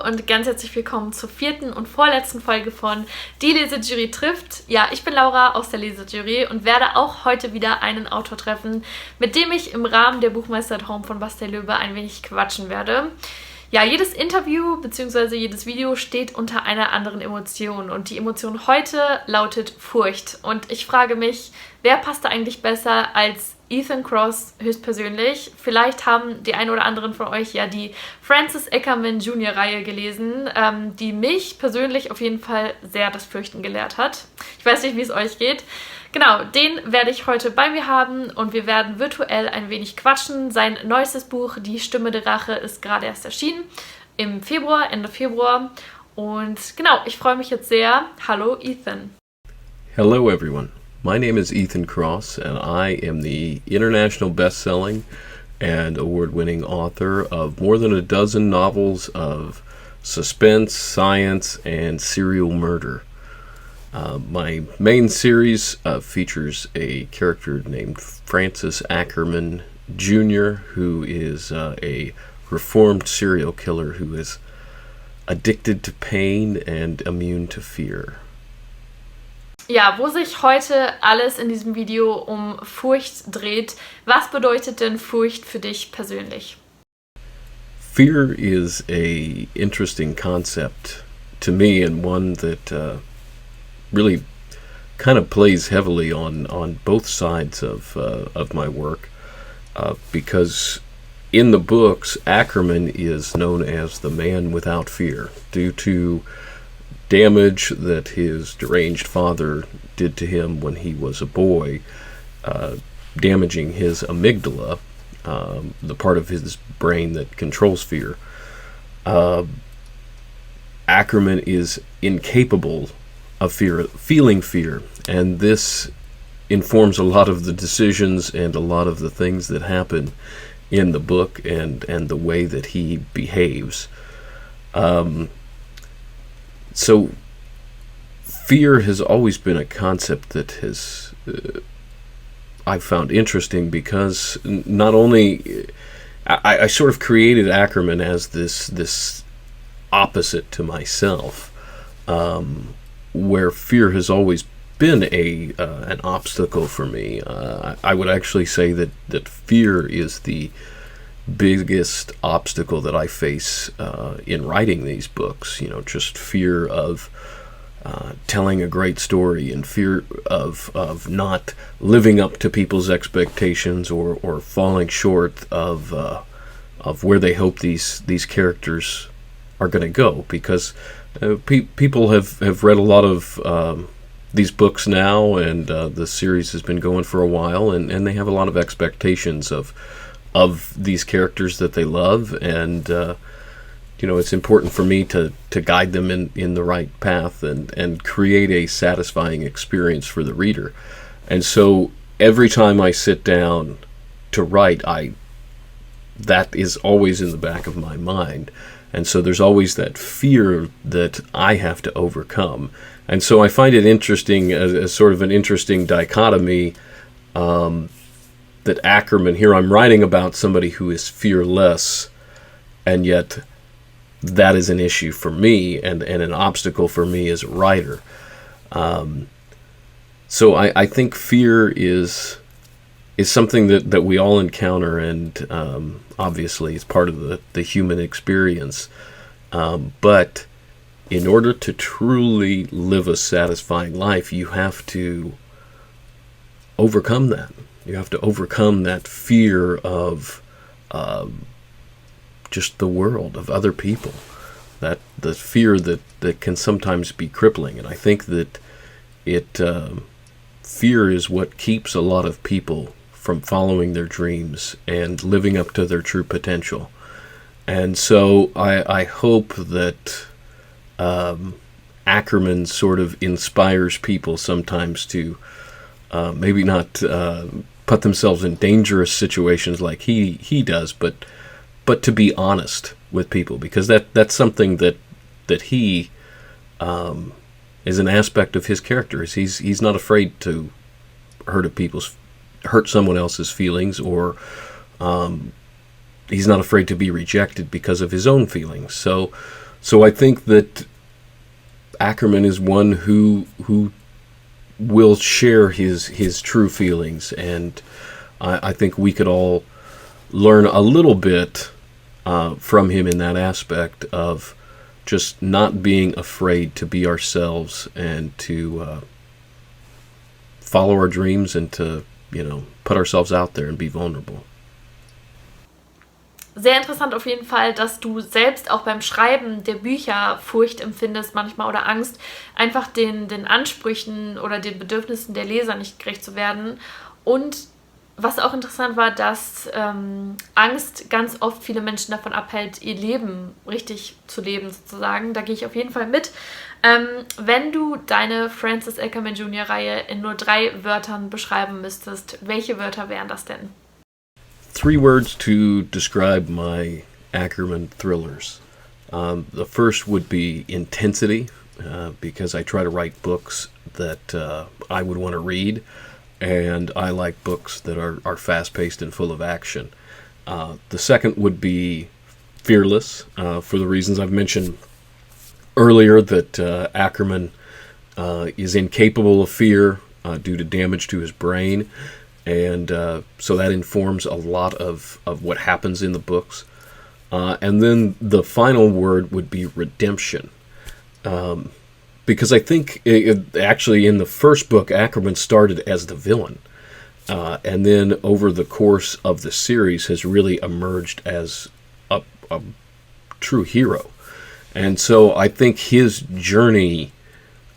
Hallo und ganz herzlich willkommen zur 4. und vorletzten Folge von Die Lesejury trifft. Ja, ich bin Laura aus der Lesejury und werde auch heute wieder einen Autor treffen, mit dem ich im Rahmen der Buchmeister von Bastei Lübbe ein wenig quatschen werde. Ja, jedes Interview bzw. jedes Video steht unter einer anderen Emotion und die Emotion heute lautet Furcht. Und ich frage mich, wer passt da eigentlich besser als Ethan Cross höchstpersönlich? Vielleicht haben die ein oder anderen von euch ja die Francis Ackerman Jr. Reihe gelesen, die mich persönlich auf jeden Fall sehr das Fürchten gelehrt hat. Ich weiß nicht, wie es euch geht. Genau, den werde ich heute bei mir haben und wir werden virtuell ein wenig quatschen. Sein neuestes Buch, Die Stimme der Rache, ist gerade erst erschienen, im Februar, Ende Februar. Und genau, ich freue mich jetzt sehr. Hallo Ethan. Hello everyone. My name is Ethan Cross and I am the international best-selling and award-winning author of more than a dozen novels of suspense, science, and serial murder. My main series features a character named Francis Ackerman Jr., who is a reformed serial killer who is addicted to pain and immune to fear. Ja, wo sich heute alles in diesem Video um Furcht dreht, was bedeutet denn Furcht für dich persönlich? Fear is a interesting concept to me and one that really kind of plays heavily on both sides of my work because in the books Ackerman is known as the man without fear due to damage that his deranged father did to him when he was a boy, damaging his amygdala, the part of his brain that controls fear. Ackerman is incapable of feeling fear, and this informs a lot of the decisions and a lot of the things that happen in the book and the way that he behaves. So fear has always been a concept that has I've found interesting because not only I sort of created Ackerman as this opposite to myself, where fear has always been an obstacle for me. I would actually say that fear is the biggest obstacle that I face in writing these books. You know, just fear of telling a great story and fear of not living up to people's expectations or falling short of where they hope these characters are going to go, because people have read a lot of these books now, and the series has been going for a while, and they have a lot of expectations of these characters that they love, and it's important for me to guide them in the right path and create a satisfying experience for the reader. And so every time I sit down to write, that is always in the back of my mind, and so there's always that fear that I have to overcome. And so I find it interesting as sort of an interesting dichotomy that Ackerman, here I'm writing about somebody who is fearless, and yet that is an issue for me and an obstacle for me as a writer. So I think fear is something that we all encounter, and obviously it's part of the human experience. But in order to truly live a satisfying life, you have to overcome that. You have to overcome that fear of just the world, of other people, that the fear that can sometimes be crippling. And I think that fear is what keeps a lot of people from following their dreams and living up to their true potential. And so I hope that Ackerman sort of inspires people sometimes to maybe not put themselves in dangerous situations like he does, but to be honest with people, because that's something that he is an aspect of his character. He's not afraid to hurt someone else's feelings, or he's not afraid to be rejected because of his own feelings. So So I think that Ackerman is one who will share his true feelings, and I think we could all learn a little bit from him in that aspect of just not being afraid to be ourselves and to follow our dreams and to, put ourselves out there and be vulnerable. Sehr interessant auf jeden Fall, dass du selbst auch beim Schreiben der Bücher Furcht empfindest manchmal oder Angst, einfach den Ansprüchen oder den Bedürfnissen der Leser nicht gerecht zu werden. Und was auch interessant war, dass Angst ganz oft viele Menschen davon abhält, ihr Leben richtig zu leben sozusagen. Da gehe ich auf jeden Fall mit. Wenn du deine Francis Ackerman Jr. Reihe in nur 3 Wörtern beschreiben müsstest, welche Wörter wären das denn? 3 words to describe my Ackerman thrillers. The first would be intensity, because I try to write books that I would want to read, and I like books that are fast-paced and full of action. The second would be fearless, for the reasons I've mentioned earlier, that Ackerman is incapable of fear due to damage to his brain. And so that informs a lot of what happens in the books. And then the final word would be redemption. Because I think actually in the first book, Ackerman started as the villain. And then over the course of the series has really emerged as a true hero. And so I think his journey,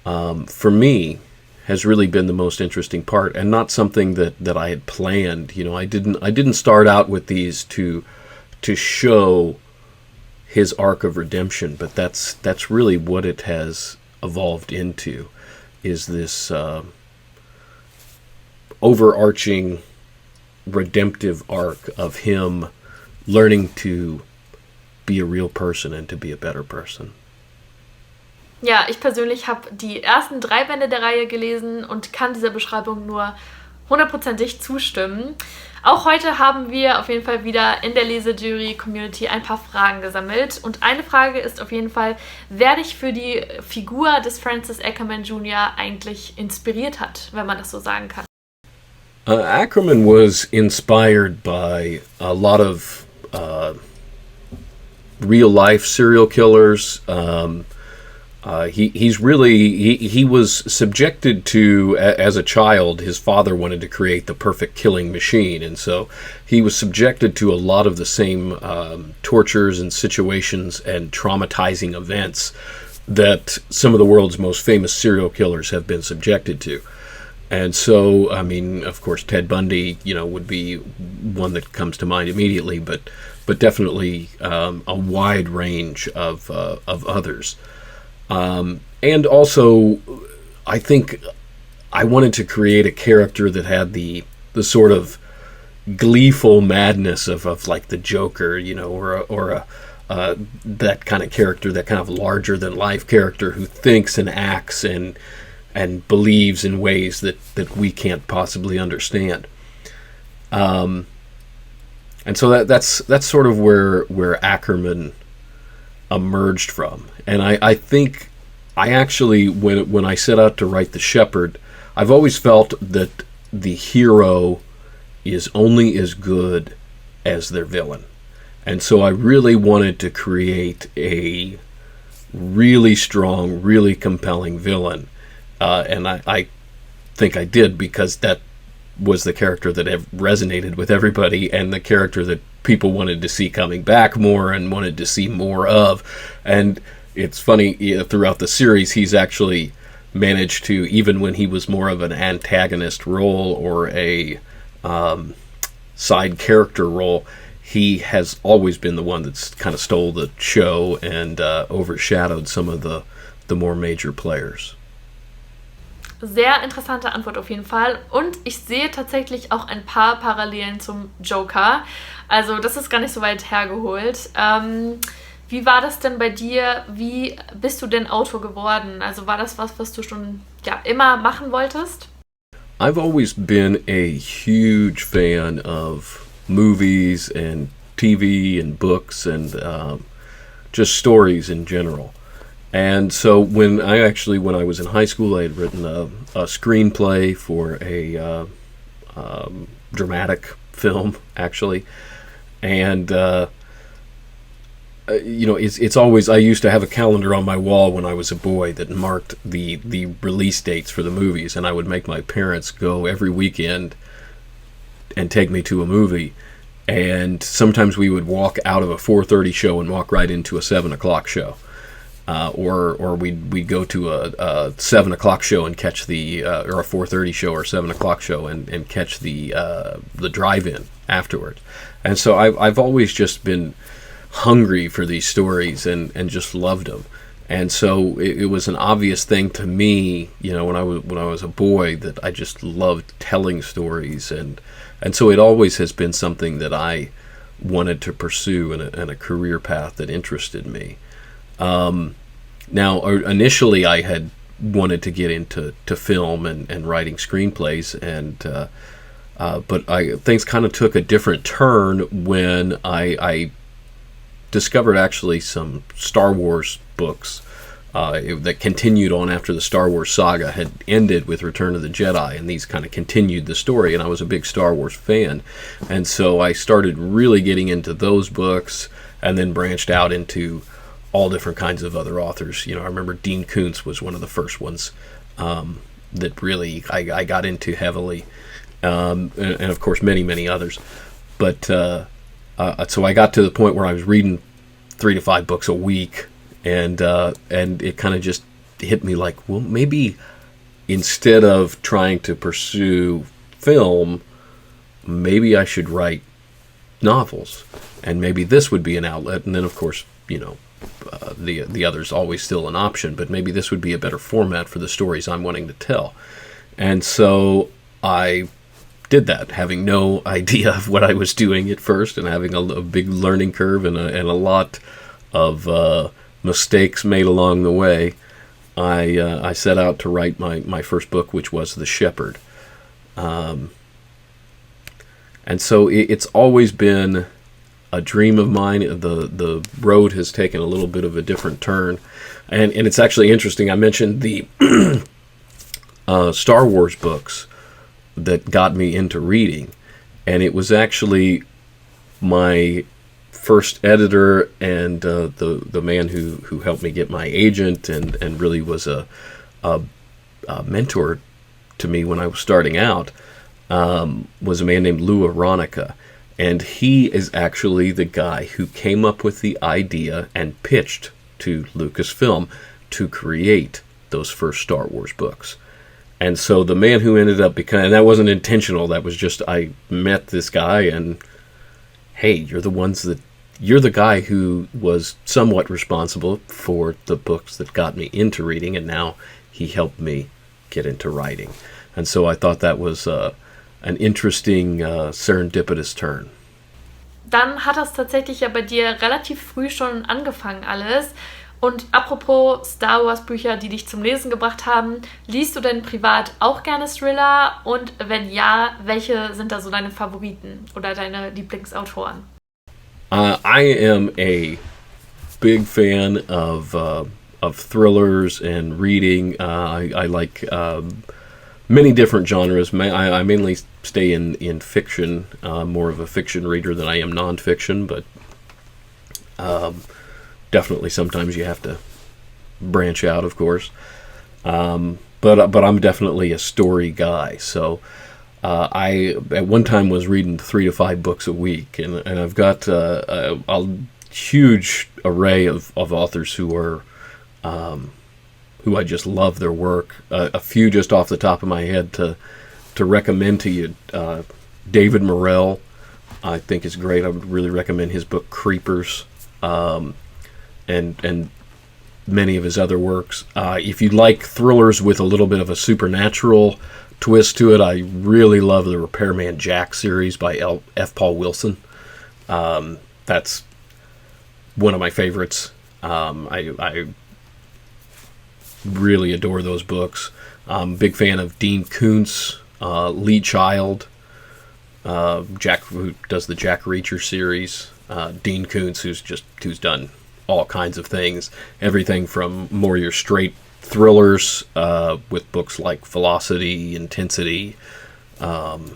for me, has really been the most interesting part, and not something that I had planned. I didn't start out with these to show his arc of redemption, but that's really what it has evolved into, is this overarching redemptive arc of him learning to be a real person and to be a better person. Ja, ich persönlich habe die ersten 3 Bände der Reihe gelesen und kann dieser Beschreibung nur 100%ig zustimmen. Auch heute haben wir auf jeden Fall wieder in der Lesejury-Community ein paar Fragen gesammelt. Und eine Frage ist auf jeden Fall, wer dich für die Figur des Francis Ackerman Jr. eigentlich inspiriert hat, wenn man das so sagen kann. Ackerman was inspired by a lot of real-life serial killers. He was subjected to, as a child, his father wanted to create the perfect killing machine, and so he was subjected to a lot of the same tortures and situations and traumatizing events that some of the world's most famous serial killers have been subjected to. And so, I mean, of course, Ted Bundy, would be one that comes to mind immediately, but definitely a wide range of others. And also, I think I wanted to create a character that had the sort of gleeful madness of like the Joker, or that kind of character, that kind of larger than life character who thinks and acts and believes in ways that we can't possibly understand. And so that's sort of where Ackerman emerged from. And I think I actually, when I set out to write The Shepherd, I've always felt that the hero is only as good as their villain. And so I really wanted to create a really strong, really compelling villain. And I think I did, because that was the character that resonated with everybody, and the character that people wanted to see coming back more and wanted to see more of. And it's funny, throughout the series, he's actually managed to, even when he was more of an antagonist role or a side character role, he has always been the one that's kind of stole the show and overshadowed some of the more major players. Sehr interessante Antwort auf jeden Fall. Und ich sehe tatsächlich auch ein paar Parallelen zum Joker. Also das ist gar nicht so weit hergeholt. Wie war das denn bei dir? Wie bist du denn Autor geworden? Also war das was du schon immer machen wolltest? I've always been a huge fan of movies and TV and books and just stories in general. And so when I was in high school, I had written a screenplay for a dramatic film, actually. And, it's always, I used to have a calendar on my wall when I was a boy that marked the release dates for the movies, and I would make my parents go every weekend and take me to a movie. And sometimes we would walk out of a 4:30 show and walk right into a 7 o'clock show. Or we'd go to a 7 o'clock show and catch or a 4:30 show or 7 o'clock show and catch the drive-in afterwards. And so I've always just been hungry for these stories and just loved them. And so it was an obvious thing to me, when I was a boy, that I just loved telling stories, and so it always has been something that I wanted to pursue and a career path that interested me. Now, initially I had wanted to get into film and writing screenplays, but things kind of took a different turn when I discovered actually some Star Wars books that continued on after the Star Wars saga had ended with Return of the Jedi, and these kind of continued the story, and I was a big Star Wars fan, and so I started really getting into those books, and then branched out into all different kinds of other authors. I remember Dean Koontz was one of the first ones that really I got into heavily, and of course many others. But so I got to the point where I was reading 3 to 5 books a week, and it kind of just hit me like, well, maybe instead of trying to pursue film, maybe I should write novels, and maybe this would be an outlet. And then, of course, the other's always still an option, but maybe this would be a better format for the stories I'm wanting to tell. And so I did that, having no idea of what I was doing at first, and having a big learning curve and a lot of mistakes made along the way. I set out to write my first book, which was The Shepherd. And so it's always been a dream of mine. The road has taken a little bit of a different turn, and it's actually interesting. I mentioned the Star Wars books that got me into reading, and it was actually my first editor and the man who helped me get my agent and really was a mentor to me when I was starting out, was a man named Lou Aronica. And he is actually the guy who came up with the idea and pitched to Lucasfilm to create those first Star Wars books. And so the man who ended up becoming, and that wasn't intentional, that was just, I met this guy and, hey, you're the guy who was somewhat responsible for the books that got me into reading, and now he helped me get into writing. And so I thought that was an interesting serendipitous turn. Dann hat das tatsächlich ja bei dir relativ früh schon angefangen alles. Und apropos Star Wars Bücher, die dich zum Lesen gebracht haben, liest du denn privat auch gerne Thriller? Und wenn ja, welche sind da so deine Favoriten oder deine Lieblingsautoren? I am a big fan of thrillers and reading. I like many different genres. I mainly stay in fiction, more of a fiction reader than I am nonfiction, but definitely sometimes you have to branch out, of course. But I'm definitely a story guy. So I at one time was reading 3 to 5 books a week, and I've got a huge array of authors who are who I just love their work. A few just off the top of my head to recommend to you. David Morrell, I think, is great. I would really recommend his book Creepers, and many of his other works. If you like thrillers with a little bit of a supernatural twist to it, I really love the Repairman Jack series by F. Paul Wilson. That's one of my favorites. I really adore those books. I'm a big fan of Dean Koontz, Lee Child, Jack, who does the Jack Reacher series. Dean Koontz, who's done all kinds of things. Everything from more your straight thrillers with books like Velocity, Intensity, The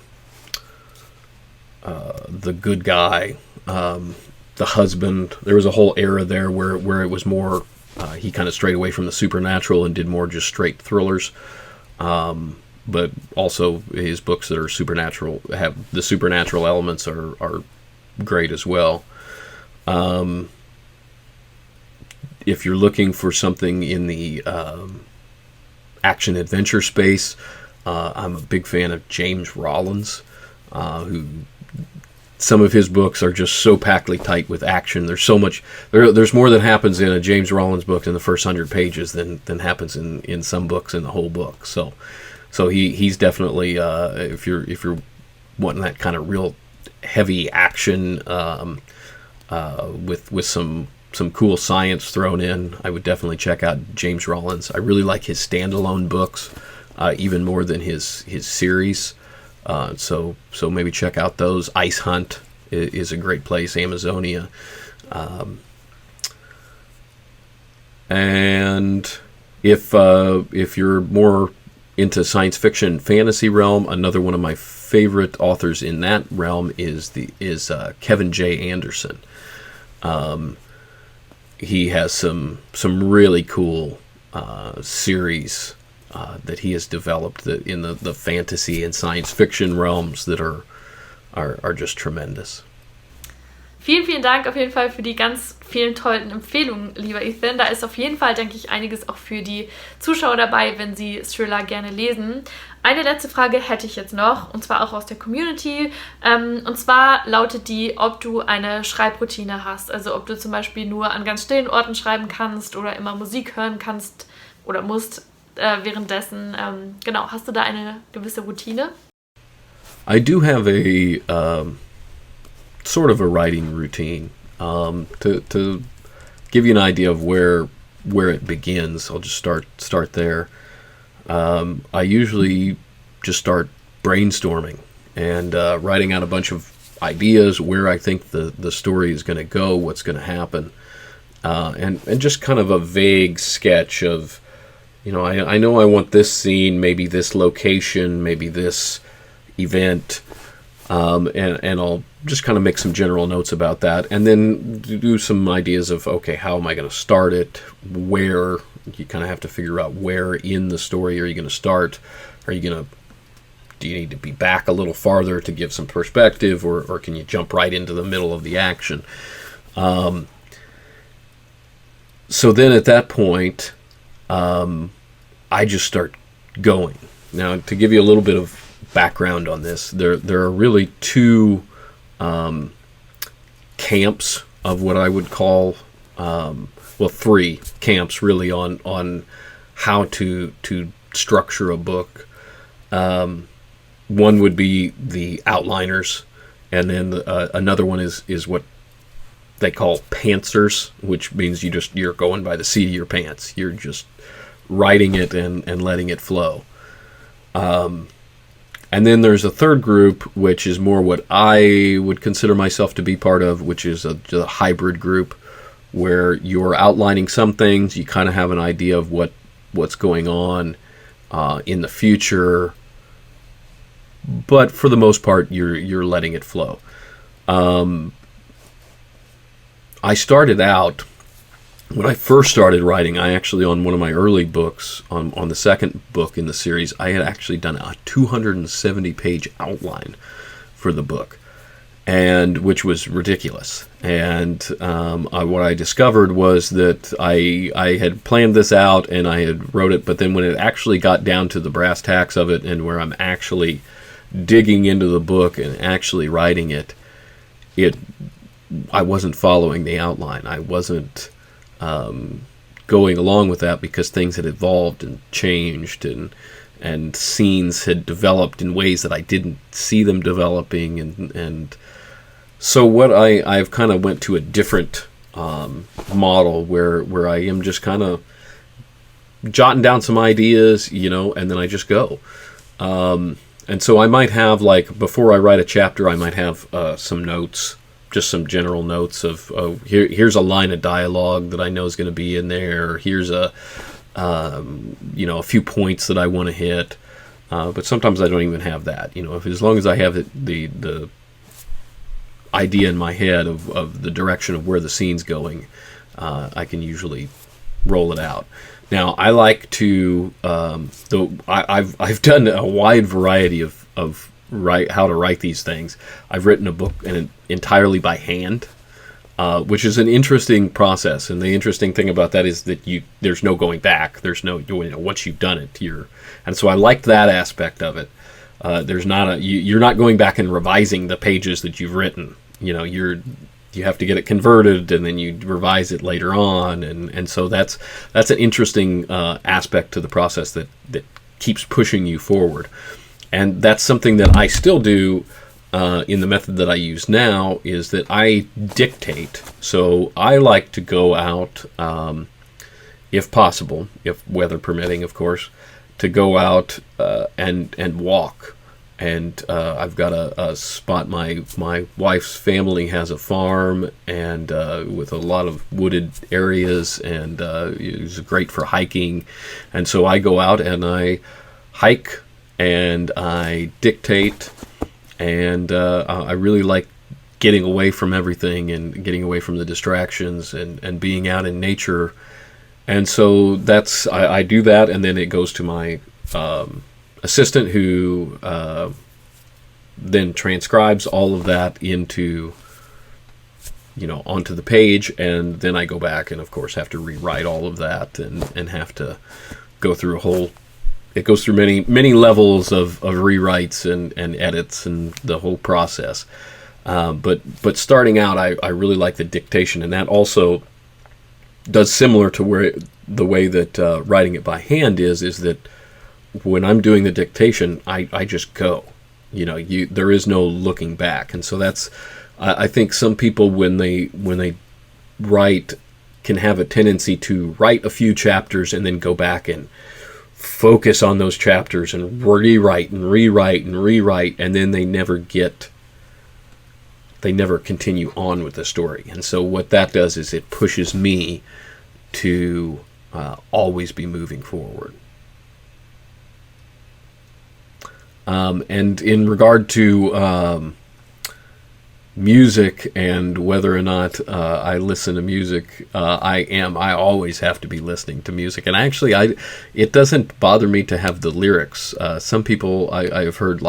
Good Guy, The Husband. There was a whole era there where it was more, he kind of strayed away from the supernatural and did more just straight thrillers. But also his books that are supernatural, have the supernatural elements are great as well. If you're looking for something in the action-adventure space, I'm a big fan of James Rollins, who some of his books are just so packed tight with action. There's so much. There's more that happens in a James Rollins book in the first 100 pages than happens in some books in the whole book. So he's definitely if you're wanting that kind of real heavy action with some cool science thrown in, I would definitely check out James Rollins. I really like his standalone books even more than his series. So maybe check out those. Ice Hunt is a great place. Amazonia. And if you're more into science fiction fantasy realm, another one of my favorite authors in that realm is Kevin J. Anderson. He has some really cool series that he has developed that in the fantasy and science fiction realms that are just tremendous. Vielen, vielen Dank auf jeden Fall für die ganz vielen tollen Empfehlungen, lieber Ethan. Da ist auf jeden Fall, denke ich, einiges auch für die Zuschauer dabei, wenn sie Thriller gerne lesen. Eine letzte Frage hätte ich jetzt noch, und zwar auch aus der Community. Und zwar lautet die, ob du eine Schreibroutine hast. Also ob du zum Beispiel nur an ganz stillen Orten schreiben kannst oder immer Musik hören kannst oder musst währenddessen. Genau, hast du da eine gewisse Routine? I do have a sort of a writing routine. To give you an idea of where it begins, I'll just start there. I usually just start brainstorming and writing out a bunch of ideas where I think the story is going to go, what's going to happen, and just kind of a vague sketch of, I know I want this scene, maybe this location, maybe this event, and I'll just kind of make some general notes about that, and then do some ideas of, okay, how am I going to start it? Where you kind of have to figure out where in the story are you going to start? Do you need to be back a little farther to give some perspective, or can you jump right into the middle of the action? So then at that point, I just start going. Now, to give you a little bit of background on this, there are really two camps of what I would call, three camps really on how to structure a book. One would be the outliners, and then another one is what they call pantsers, which means you're going by the seat of your pants. You're just writing it and letting it flow. And then there's a third group, which is more what I would consider myself to be part of, which is a hybrid group, where you're outlining some things, you kind of have an idea of what's going on in the future, but for the most part, you're letting it flow. I started out, when I first started writing, I actually, on one of my early books, on the second book in the series, I had actually done a 270-page outline for the book, and which was ridiculous. And what I discovered was that I had planned this out and I had wrote it, but then when it actually got down to the brass tacks of it, and where I'm actually digging into the book and actually writing it, I wasn't following the outline. I wasn't going along with that, because things had evolved and changed, and scenes had developed in ways that I didn't see them developing, and so what I've kind of went to a different model where I am just kind of jotting down some ideas, and then I just go. And so I might have, like, before I write a chapter, I might have some notes just some general notes of, here's a line of dialogue that I know is going to be in there. Or here's a few points that I want to hit. But sometimes I don't even have that. As long as I have the idea in my head of the direction of where the scene's going, I can usually roll it out. Now, I like to, I've done a wide variety of how to write these things. I've written a book entirely by hand, which is an interesting process. And the interesting thing about that is that there's no going back. There's no, once you've done it, and so I liked that aspect of it. There's not you're not going back and revising the pages that you've written. You have to get it converted, and then you revise it later on, and so that's an interesting aspect to the process that keeps pushing you forward. And that's something that I still do in the method that I use now, is that I dictate. So I like to go out, if possible, if weather permitting, of course, to go out and walk. And I've got a spot. My wife's family has a farm, and with a lot of wooded areas, and it's great for hiking. And so I go out and I hike and I dictate, and I really like getting away from everything and getting away from the distractions and being out in nature. And so I do that, and then it goes to my assistant, who then transcribes all of that into, onto the page, and then I go back and, of course, have to rewrite all of that and have to go through it goes through many levels of rewrites and edits and the whole process. But starting out, I really like the dictation, and that also does similar to the way that writing it by hand is that when I'm doing the dictation, I just go. There is no looking back, and so that's. I think some people, when they write, can have a tendency to write a few chapters and then go back and focus on those chapters and rewrite, and then they never continue on with the story. And so what that does is it pushes me to always be moving forward. And in regard to music and whether or not I listen to music, I always have to be listening to music. And actually, it doesn't bother me to have the lyrics. Some people I've heard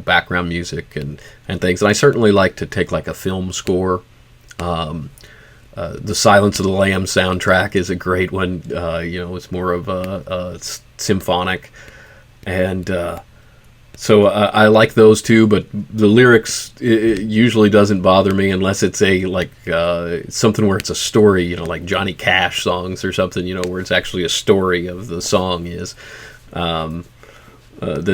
background music and things, and I certainly like to take like a film score. The Silence of the Lambs soundtrack is a great one. It's more of a symphonic, and so I like those too. But the lyrics, it usually doesn't bother me unless it's something where it's a story, like Johnny Cash songs or something, where it's actually a story of the song is. Then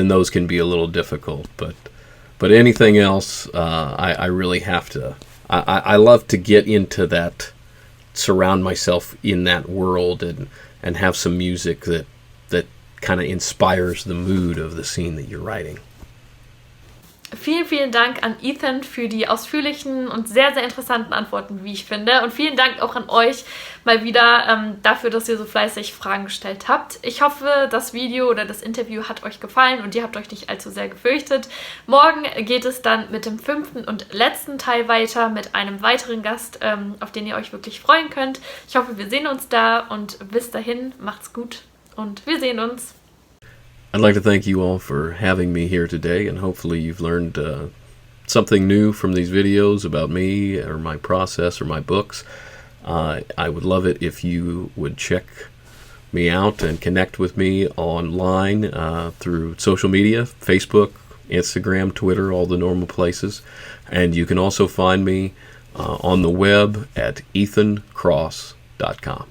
those can be a little difficult. But anything else, I really have to. I love to get into that, surround myself in that world, and have some music that kind of inspires the mood of the scene that you're writing. Vielen, vielen Dank an Ethan für die ausführlichen und sehr, sehr interessanten Antworten, wie ich finde. Und vielen Dank auch an euch mal wieder dafür, dass ihr so fleißig Fragen gestellt habt. Ich hoffe, das Video oder das Interview hat euch gefallen und ihr habt euch nicht allzu sehr gefürchtet. Morgen geht es dann mit dem 5. und letzten Teil weiter mit einem weiteren Gast, auf den ihr euch wirklich freuen könnt. Ich hoffe, wir sehen uns da, und bis dahin, macht's gut und wir sehen uns. I'd like to thank you all for having me here today, and hopefully you've learned something new from these videos about me or my process or my books. I would love it if you would check me out and connect with me online through social media, Facebook, Instagram, Twitter, all the normal places. And you can also find me on the web at ethancross.com.